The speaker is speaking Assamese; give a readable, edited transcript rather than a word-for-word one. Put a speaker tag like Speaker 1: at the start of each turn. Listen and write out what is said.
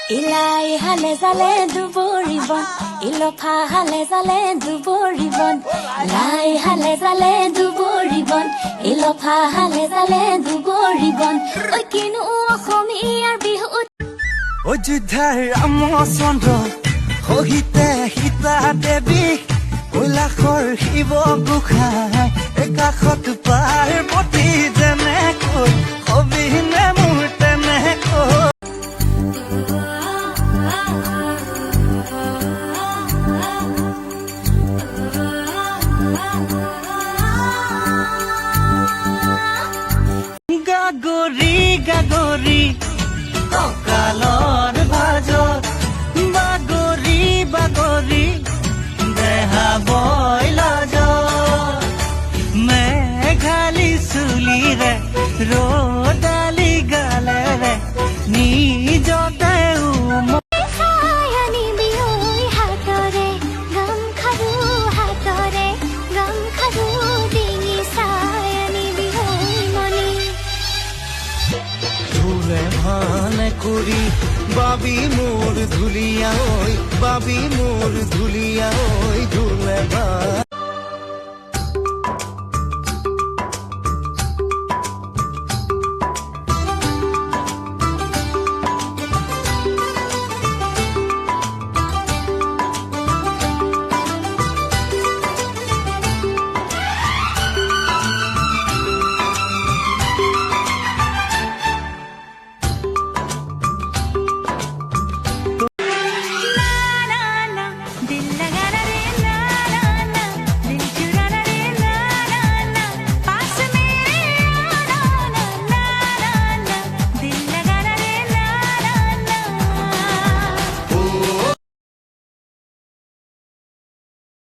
Speaker 1: ইলাই হালে জালে দুবৰিবন ইলফা হালে জালে দুবৰিবন লাই হালে জালে দুবৰিবন ইলফা হালে জালে দুবৰিবন ঐ কিনো অসমীয়াৰ বিহু
Speaker 2: অযোধ্যাৰ ৰামচন্দ্ৰ সহিতে সীতা দেৱী কৈলাশৰ শিৱ গোসাঁই একাষত পাৰ্বতী যেনেকৈ অবিহনে মোৰ তেনেকৈ গাগৰি গাগৰি কঁকালৰ ভাজত বাগৰি বাগৰি দেহা বই লাজত মেঘালী চুলিৰে ৰ'দালি গালেৰে নিজতে
Speaker 1: ছায়ানি বিহুই হাতৰে গম খাৰু ডিঙি ছায়ানি বিহুই মণি
Speaker 2: ধুলে ভানে কৰি বাবি মোৰ ধুলিয়া ঐ বাবি মোৰ ধুলিয়া ঐ ধুলে ভান